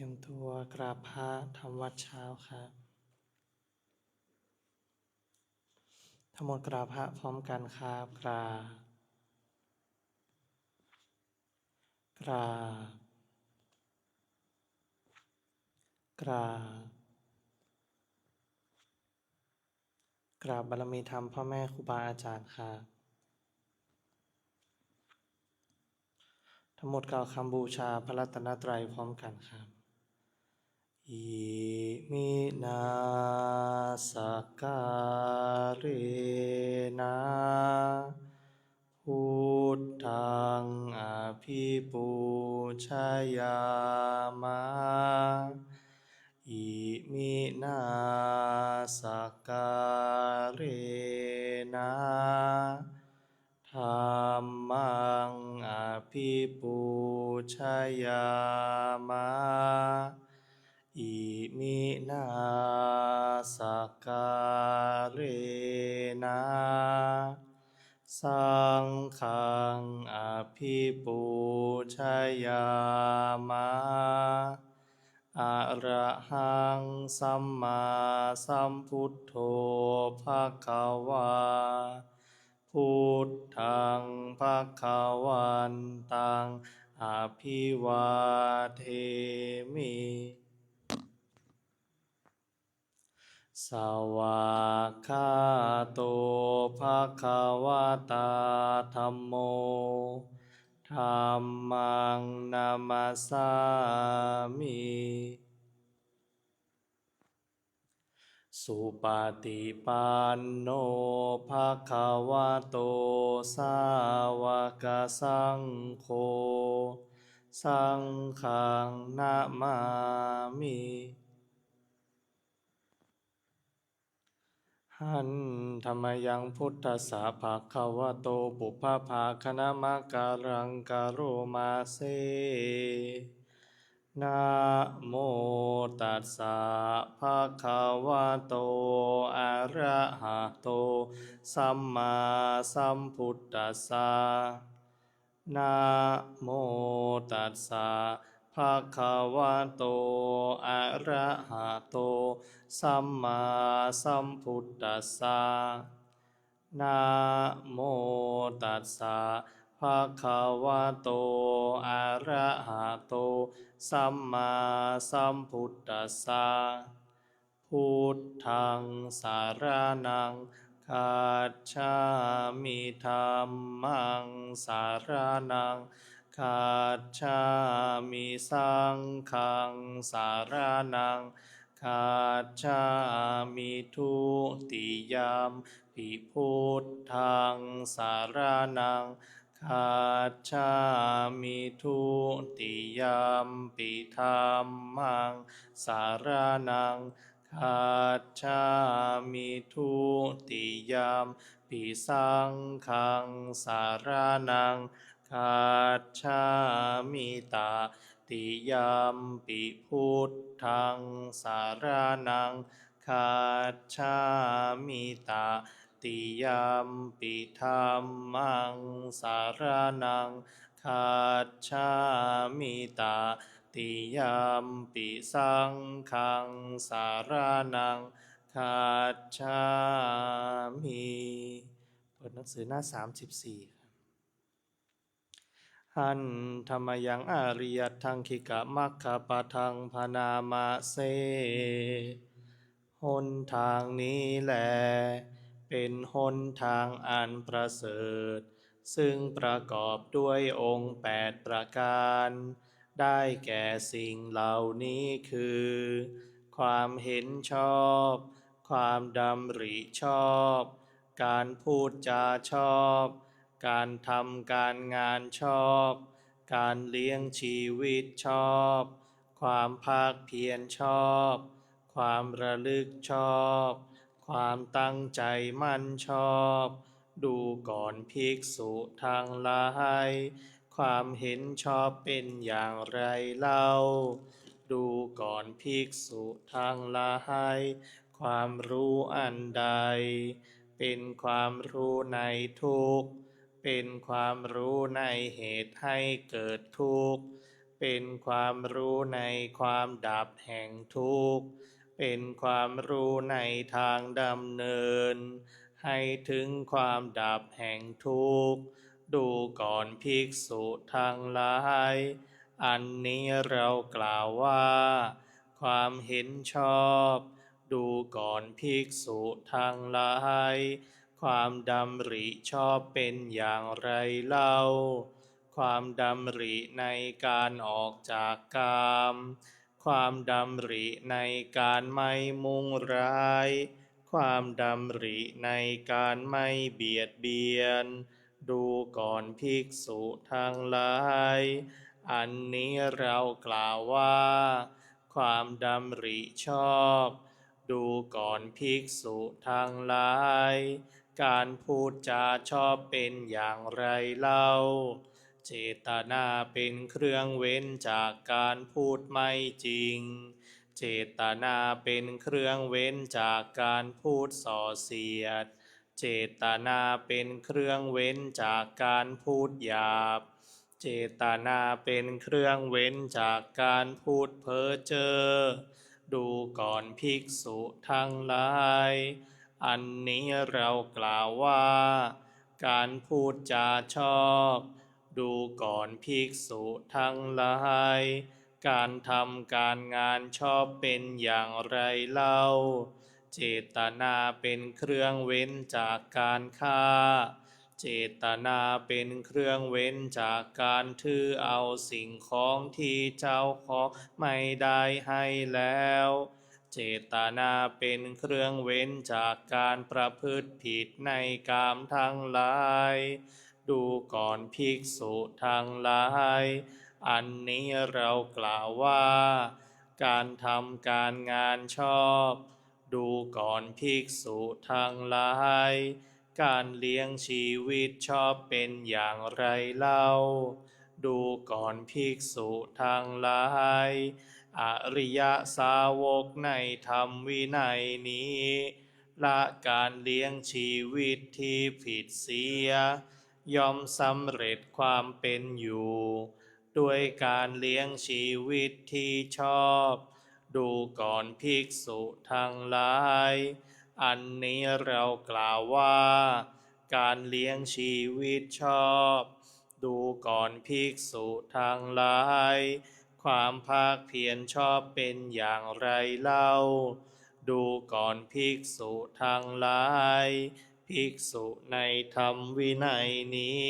ยมตัวกราบพระทำวัดเช้าครับทั้งหมดกราบพระพร้อมกันครับกราบกราบกราบกราบบารมีธรรมพ่อแม่ครูบาอาจารย์ครับทั้งหมดกล่าวคำบูชาพระรัตนตรัยพร้อมกันครับอิมินาสการะพุทธังอภิปูชยามะอิมินาสการะธัมมังอภิปูชยามะอิมินาสการะสังฆังอภิปูชยามะอะระหังสัมมาสัมพุทโธภคะวาพุทธังภคะวันตังอภิวาเทมิสวากขาโตภคะวะตาธัมโมธัมมังนามัสสามิสุปฏิปันโนภะคะวะโตสาวกสังโฆสังฆังนะมามิหันธรรมยังพุทธัสสะภะคะวะโตปุพพภาคณมะการังกะโรมาเซนะโมตัสสะภะคะวะโตอะระหะโตสัมมาสัมพุทธัสสะนะโมตัสสะภะคะวะโตอะระหะโตสัมมาสัมพุทธัสสะนะโมตัสสะภะคะวะโตอะระหะโตสัมมาสัมพุทธัสสะพุทธังสารนังคัจฉามิธัมมังสารนังคัจฉามิสังฆังสารนังคัจฉามิทุติยมปิพุทธังสารนังคัจฉามิทุติยมปิธัมมังสารนังคัจฉามิทุติยมปิสังฆังสารนังคัจฉามิตติยมปิพุทธังสารนังคัจฉามิตติยมปิธัมมังสารนังคัจฉามิตติยมปิสังฆังสารนังคัจฉามิเปิดหนังสือหน้า34หันธรรมยังอริยทังคิกะมัคคะปะทังพนามาเสหนทางนี้แลเป็นหนทางอันประเสริฐซึ่งประกอบด้วยองค์8ประการได้แก่สิ่งเหล่านี้คือความเห็นชอบความดำริชอบการพูดจาชอบการทำการงานชอบการเลี้ยงชีวิตชอบความภาคเพียรชอบความระลึกชอบความตั้งใจมั่นชอบดูก่อนภิกษุทั้งหลายความเห็นชอบเป็นอย่างไรเล่าดูก่อนภิกษุทั้งหลายความรู้อันใดเป็นความรู้ในทุกข์เป็นความรู้ในเหตุให้เกิดทุกข์ เป็นความรู้ในความดับแห่งทุกข์เป็นความรู้ในทางดำเนินให้ถึงความดับแห่งทุกข์ดูก่อนภิกษุทั้งหลายอันนี้เรากล่าวว่าความเห็นชอบดูก่อนภิกษุทั้งหลายความดำริชอบเป็นอย่างไรเล่าความดำริในการออกจากกามความดำริในการไม่มุ่งร้ายความดำริในการไม่เบียดเบียนดูก่อนภิกษุทั้งหลายอันนี้เรากล่าวว่าความดำริชอบดูก่อนภิกษุทั้งหลายการพูดจาชอบเป็นอย่างไรเล่าเจตนาเป็นเครื่องเว้นจากการพูดไม่จริงเจตนาเป็นเครื่องเว้นจากการพูดส่อเสียดเจตนาเป็นเครื่องเว้นจากการพูดหยาบเจตนาเป็นเครื่องเว้นจากการพูดเพ้อเจ้อดูก่อนภิกษุทั้งหลายอันนี้เรากล่าวว่าการพูดจาชอบดูก่อนภิกษุทั้งหลายการทำการงานชอบเป็นอย่างไรเล่าเจตนาเป็นเครื่องเว้นจากการฆ่าเจตนาเป็นเครื่องเว้นจากการถือเอาสิ่งของที่เจ้าของไม่ได้ให้แล้วเจตนาเป็นเครื่องเว้นจากการประพฤติผิดในกามทั้งหลายดูก่อนภิกษุทั้งหลายอันนี้เรากล่าวว่าการทำการงานชอบดูก่อนภิกษุทั้งหลายการเลี้ยงชีวิตชอบเป็นอย่างไรเล่าดูก่อนภิกษุทั้งหลายอริยสาวกในธรรมวินัยนี้ละการเลี้ยงชีวิตที่ผิดเสียย่อมสำเร็จความเป็นอยู่ด้วยการเลี้ยงชีวิตที่ชอบดูก่อนภิกษุทั้งหลายอันนี้เรากล่าวว่าการเลี้ยงชีวิตชอบดูก่อนภิกษุทั้งหลายความภาคเพียรชอบเป็นอย่างไรเล่าดูก่อนภิกษุทั้งหลายภิกษุในธรรมวินัยนี้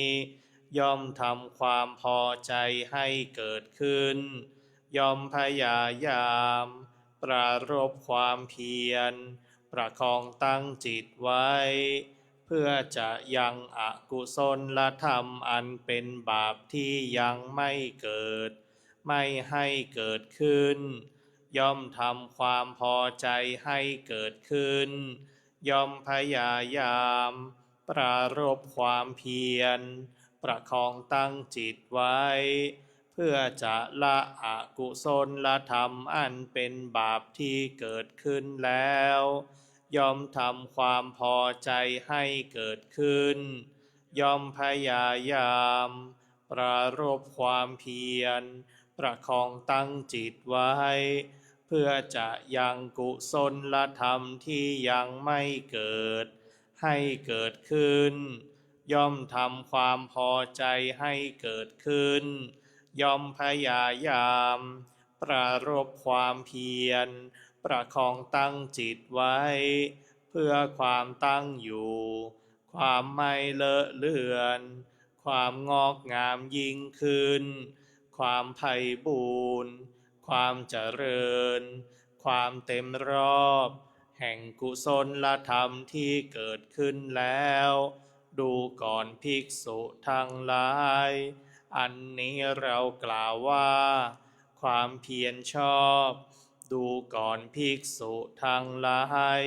ย่อมทำความพอใจให้เกิดขึ้นย่อมพยายามปรารภความเพียรประคองตั้งจิตไว้เพื่อจะยังอกุศลธรรมอันเป็นบาปที่ยังไม่เกิดไม่ให้เกิดขึ้นย่อมทำความพอใจให้เกิดขึ้นย่อมพยายามปรารภความเพียรประคองตั้งจิตไว้เพื่อจะละอกุศลธรรมอันเป็นบาปที่เกิดขึ้นแล้วย่อมทำความพอใจให้เกิดขึ้นย่อมพยายามปรารภความเพียรประคองตั้งจิตไว้เพื่อจะยังกุศลธรรมที่ยังไม่เกิดให้เกิดขึ้นย่อมทำความพอใจให้เกิดขึ้นย่อมพยายามปรารภความเพียรประคองตั้งจิตไว้เพื่อความตั้งอยู่ความไม่เลอะเลือนความงอกงามยิ่งขึ้นความไพ่บูรณ์ความเจริญความเต็มรอบแห่งกุศลธรรมที่เกิดขึ้นแล้วดูก่อนภิกษุทั้งหลายอันนี้เรากล่าวว่าความเพียรชอบดูก่อนภิกษุทั้งหลาย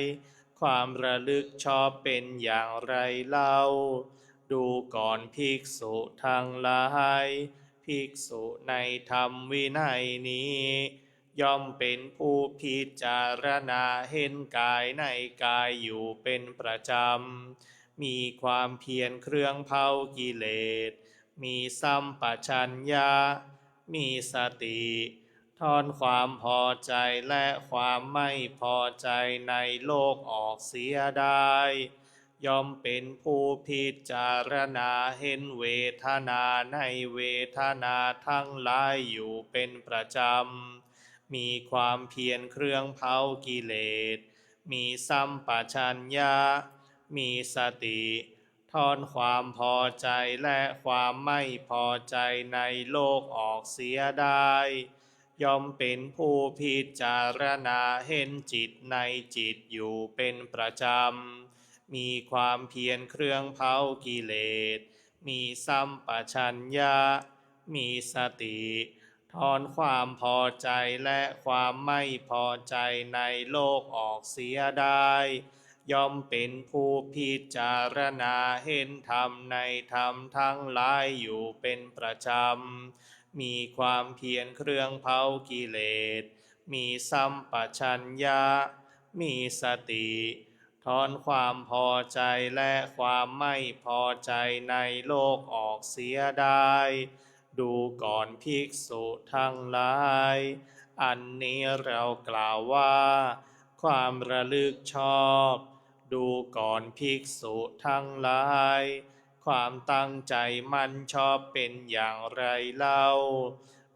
ความระลึกชอบเป็นอย่างไรเล่าดูก่อนภิกษุทั้งหลายภิกษุในธรรมวินัยนี้ย่อมเป็นผู้พิจารณาเห็นกายในกายอยู่เป็นประจำมีความเพียรเครื่องเผากิเลสมีสัมปชัญญะ มีสติถอนความพอใจและความไม่พอใจในโลกออกเสียได้ย่อมเป็นผู้พิจารณาเห็นเวทนาในเวทนาทั้งหลายอยู่เป็นประจำมีความเพียรเครื่องเผากิเลสมีสัมปชัญญะมีสติถอนความพอใจและความไม่พอใจในโลกออกเสียได้ย่อมเป็นผู้พิจารณาเห็นจิตในจิตอยู่เป็นประจำมีความเพียรเครื่องเผากิเลสมีสัมปชัญญะมีสติถอนความพอใจและความไม่พอใจในโลกออกเสียได้ย่อมเป็นผู้พิจารณาเห็นธรรมในธรรมทั้งหลายอยู่เป็นประจำมีความเพียรเครื่องเผากิเลสมีสัมปชัญญะมีสติถอนความพอใจและความไม่พอใจในโลกออกเสียได้ดูก่อนภิกษุทั้งหลายอันนี้เรากล่าวว่าความระลึกชอบดูก่อนภิกษุทั้งหลายความตั้งใจมั่นชอบเป็นอย่างไรเล่า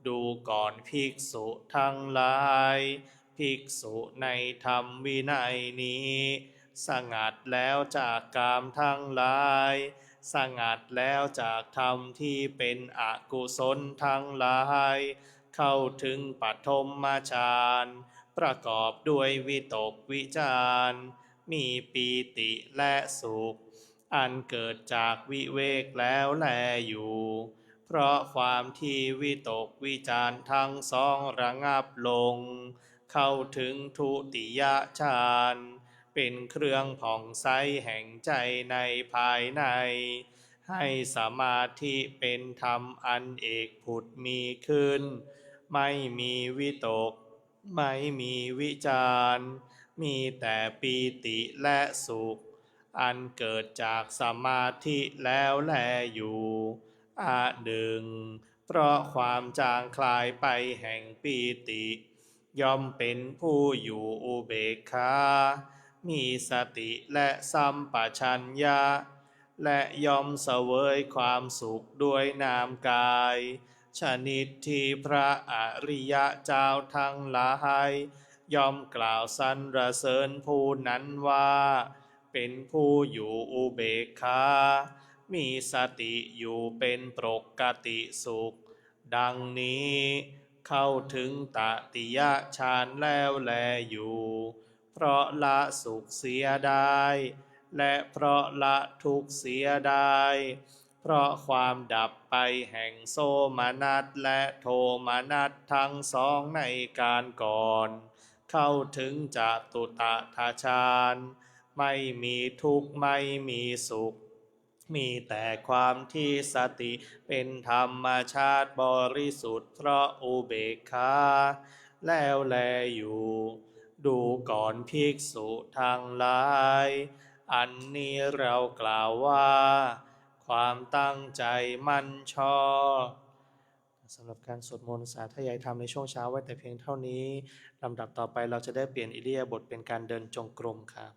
ดูก่อนภิกษุทั้งหลายภิกษุในธรรมวินัยนี้สงัดแล้วจากกามทั้งหลายสงัดแล้วจากธรรมที่เป็นอกุศลทั้งหลายเข้าถึงปฐมฌานประกอบด้วยวิตกวิจารมีปีติและสุขอันเกิดจากวิเวกแล้วแลอยู่เพราะความที่วิตกวิจารทั้งสองระงับลงเข้าถึงทุติยฌานเป็นเครื่องผ่องใสแห่งใจในภายในให้สมาธิเป็นธรรมอันเอกผุดมีขึ้นไม่มีวิตกไม่มีวิจารมีแต่ปีติและสุขอันเกิดจากสมาธิแล้วแลอยู่หนึ่งเพราะความจางคลายไปแห่งปีติย่อมเป็นผู้อยู่อุเบกขามีสติและสัมปชัญญะและย่อมเสวยความสุขด้วยนามกายชนิดที่พระอริยเจ้าทั้งหลายย่อมกล่าวสรรเสริญผู้นั้นว่าเป็นผู้อยู่อุเบกขามีสติอยู่เป็นปกติสุขดังนี้เข้าถึงตติยฌานแล้วแลอยู่เพราะละสุขเสียได้และเพราะละทุกข์เสียได้เพราะความดับไปแห่งโสมนัสและโทมนัสทั้งสองในการก่อนเข้าถึงจตุตถฌานไม่มีทุกข์ไม่มีสุขมีแต่ความที่สติเป็นธรรมชาติบริสุทธิ์เพราะอุเบกขาแล้วแลอยู่ดูก่อนภิกษุทั้งหลายอันนี้เรากล่าวว่าความตั้งใจมั่นชอบสำหรับการสวดมนต์สาธยายธรรมในช่วงเช้าไว้แต่เพียงเท่านี้ลำดับต่อไปเราจะได้เปลี่ยนอิริยาบถเป็นการเดินจงกรมครับ